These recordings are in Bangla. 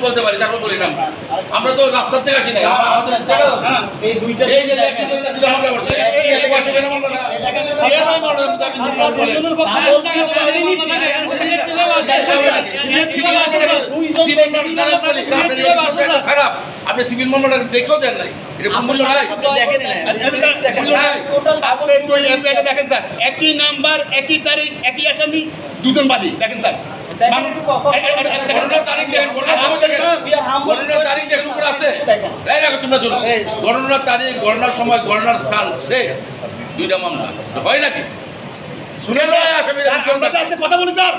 বলতে পারি তারপর বলি না আমরা তো রাস্তার থেকে আসি না এই দুইটা খারাপ আপনি সিভিল মামলাটা দেখেও দেন নাই মূল্য নাই দেখেন স্যার একই নাম্বার একই তারিখ একই আসামি দুজন বাদী দেখেন স্যার গণনার তারিখ গণনার সময় গণনার স্থান সে দুইটা মামলা হয় নাকি কথা বলি স্যার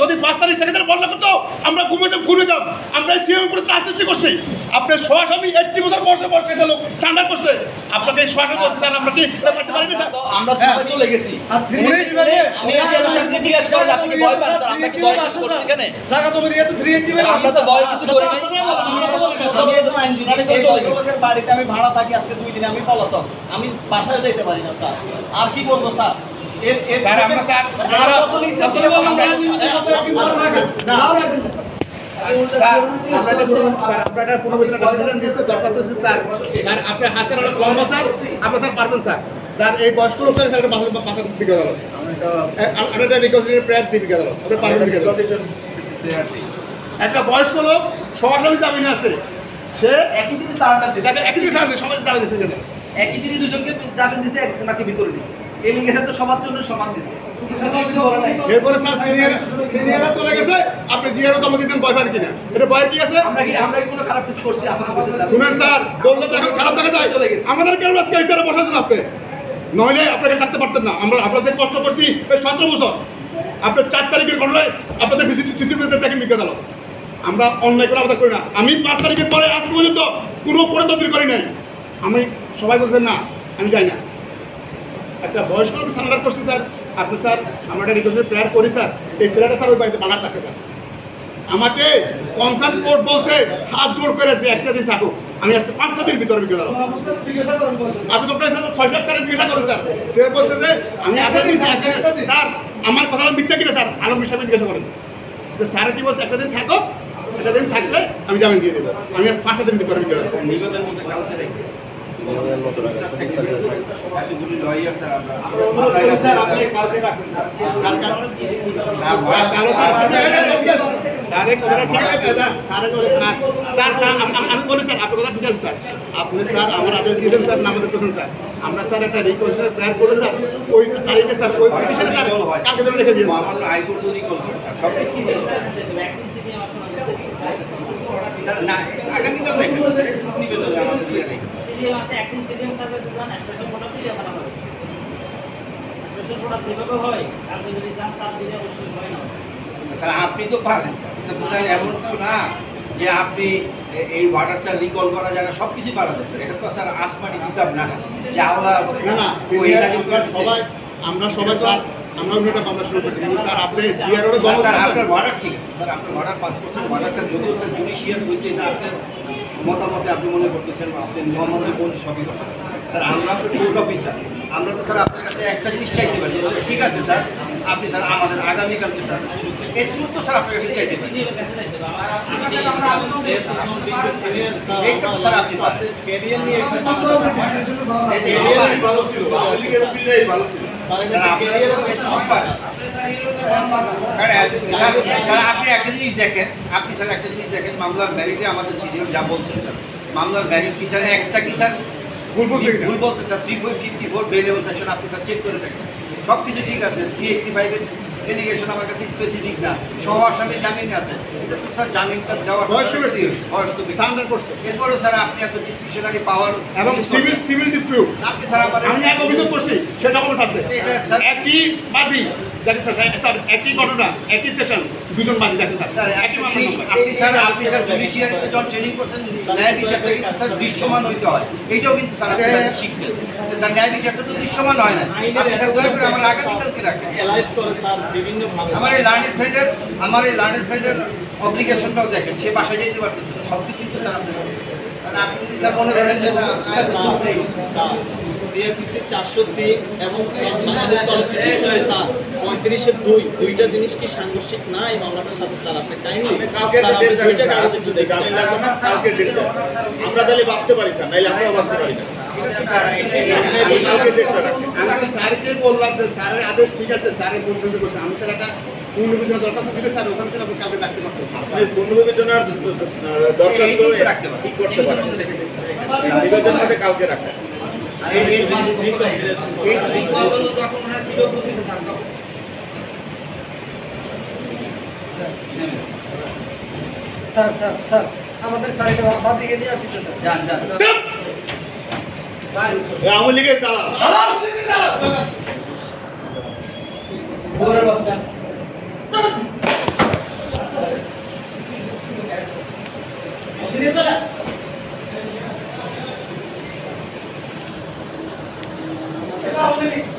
যদি 5 তারিখ সেখানে বন্ধ করতো আমরা ঘুরে যাব আমরা সিএম উপরে রাজনীতি করছি আপনার সরাসরি 80 বছর বয়সে লোক সান্ডার করছে আপনাকে সরাসরি বলতে স্যার আমরা কি করতে পারি না আমরা সবাই চলে গেছি আমি জিজ্ঞেস করলাম আপনি ভয় পান স্যার আমরা কি ভয় করছি এখানে জায়গা জমি নিয়ে তো 380 এর আমরা তো ভয় কিছু করি নাই আমি একদম আইনজীবী চলে গেছি বাড়িতে আমি ভাড়া থাকি আজকে 2 দিন আমি পলাতক আমি বাসায় যেতে পারি না স্যার আর কি করব স্যার স্যার আমরা স্যার এই বয়স্ক লোকটা একটা বয়স্ক লোক সরাসরি জামিনে আছে সে একই দিনে সবাই জামিন দিচ্ছে একই দিনে দুজনকে জামিন দিছে একজনকে ভিতরে দিছে এই লিগের তো সবার জন্য সমান দিছে এরপরে স্যার সিনিয়ররা চলে গেছে আপনি জিয়ারও তো আমাদের ভয় পান কিনা এটা ভয় কি আছে আমরা কি কোনো খারাপ কিছু করছি আসামি করছি স্যার শুনেন স্যার বলতে এখন খারাপ দেখা যায় চলে গেছে আমাদের কেন আজকে এইটারে বসাছেন আপনি নইলে আপনাকে থাকতে পারতেন না আমরা আপনাদের কষ্ট করছি এই 17 বছর আপনার 4 তারিখের ঘটনায় আপনাদের সিসিটিভিতে দেখেন বিজ্ঞান আলো আমরা অন্যায় করে আলাদা করি না আমি 5 তারিখের পরে আজ পর্যন্ত কোনো পরিবর্তন করি নাই আমি সবাই বলছেন না আমি যাই না একটা বয়স্ক লোক সান্ডার করছি স্যার আপনি স্যার আমরা একটা রিকোয়েস্ট প্রেয়ার করি স্যার এই ছেলেটা স্যার ওই বাড়িতে বাগার থাকে স্যার আমাকে কনসার্ন কোর্ট বলছে হাত জোর করে যে একটা দিন থাকুক আমি আজকে 5 দিন ভিতরে বিকেল আপনি তো প্রায় 6-7 তারিখ জিজ্ঞাসা করেন স্যার সে বলছে যে আমি আগে দিন স্যার আমার কথা মিথ্যা কিনা স্যার আলম হিসাবে জিজ্ঞাসা করেন যে স্যার কি বলছে একটা দিন থাকো একটা দিন থাকলে আমি জামিন দিয়ে দেবো আমি আজ 5 দিন ভিতরে বিকেল আপনি স্যার আমার আদেশ দিয়েছেন স্যার নামাজ করছেন স্যার আমরা স্যার একটা রিকোয়েস্ট প্ল্যান করে স্যার ওই তারিখে স্যার ওই পিছনে স্যার কালকে ধরে রেখে দিয়েছেন আমরা হাইকোর্ট তো রিকল করে স্যার সব না আগামীকাল রেখে নিবেদন আমাদের দিয়ে রেখে সিজিএম আছে অ্যাক্টিং সিজিএম সার্ভিস জান স্পেশাল প্রোডাক্ট দিয়ে বানানো হবে স্পেশাল প্রোডাক্ট যেভাবে হয় আপনি যদি জান সার দিলে অবশ্যই হয় না স্যার আপনি তো পারেন স্যার এটা তো স্যার এমন তো না যে আপনি এই ওয়াটার স্যার রিকল করা যায় না সব কিছু পারা যায় এটা তো স্যার আসমানি কিতাব না যে আল্লাহ না সবাই আমরা সবাই স্যার আমরা ওটা আমরা শুরু করি স্যার আপনি জিআরও স্যার আপনার ওয়াটার ঠিক স্যার আপনার ওয়াটার 5% ওয়াটারটা যদিও স্যার জুডিশিয়াল হয়েছে এটা আপনার মতামতে আপনি মনে করতেছেন আপনি নর্মালি কোন সবই কথা স্যার আমরা তো কোর্ট অফিসার আমরা তো স্যার আপনার কাছে একটা জিনিস চাইতে পারি ঠিক আছে স্যার আপনি স্যার আমাদের আগামীকালকে স্যার এটুকু তো স্যার আপনার কাছে চাইতে পারি এইটা তো স্যার আপনি ক্যারিয়ার নিয়ে আপনি একটা জিনিস দেখেন আপনি স্যার একটা জিনিস দেখেন মামলার ম্যারিটে আমাদের সিনিয়র যা বলছেন মামলার ম্যারিট কি স্যার একটা কি স্যার ভুল বলছে স্যার 3.54 বেলেবল সেকশন আপনি স্যার চেক করে দেখেন সব কিছু ঠিক আছে 385 এলিগেশন আমার কাছে স্পেসিফিক না সহ আসামি জামিন আছে এটা তো স্যার জামিনটা দেওয়ার সারেন্ডার করছে এরপরেও স্যার আপনি এত ডিসক্রিশনারি পাওয়ার এবং সিভিল ডিসপিউট আপনি স্যার আমি এক অভিযোগ করছি সেটা আমার আছে এটা স্যার একই বাদী দেখেন স্যার একই ঘটনা একই সেকশন দুজন বাদী দেখেন স্যার একই আপনি স্যার জুডিশিয়ারিতে যখন ট্রেনিং করছেন ন্যায় বিচারটা কিন্তু স্যার দৃশ্যমান হইতে হয় এইটাও কিন্তু স্যার আপনি শিখছেন স্যার ন্যায় বিচারটা তো দৃশ্যমান হয় না আপনি স্যার দয়া করে আমার আগামীকালকে রাখেন এলাইজ করে স্যার বিভিন্ন আমার এই লার্নের ফ্রেন্ডের অব্লিগেশনটাও দেখেন সে বাসায় যেতে পারতেছে না সব কিছুই তো স্যার আপনি আপনি যদি স্যার মনে করেন যে না জিএফপিসি 403 এবং বাংলাদেশ কনস্টিটিউশন স্যার 35-2 দুইটা জিনিস কি সাংঘর্ষিক না এই মামলাটার সাথে স্যার আপনি কাইন্ডলি কালকে ডেট দুইটা কাগজ একটু দেখি আমি লাগবে না কালকে ডেট আমরা তাহলে বাঁচতে পারি না নাইলে আমরাও বাঁচতে পারি না কালকে ডেটটা রাখেন আমি স্যারকে বললাম যে স্যারের আদেশ ঠিক আছে স্যারের পূর্ণ করছে আমি স্যার একটা পূর্ণ বিবেচনা দরকার তো স্যার ওখানে থেকে আপনি কালকে রাখতে পারছেন আপনি পূর্ণ বিবেচনার দরকার তো কি করতে পারেন বিবেচনার মধ্যে কালকে রাখেন স্যার স্যার স্যার আমাদের স্যার এটা বাদ দিকে নিয়ে আসিতে স্যার যান আওয়ামী লীগের দালাল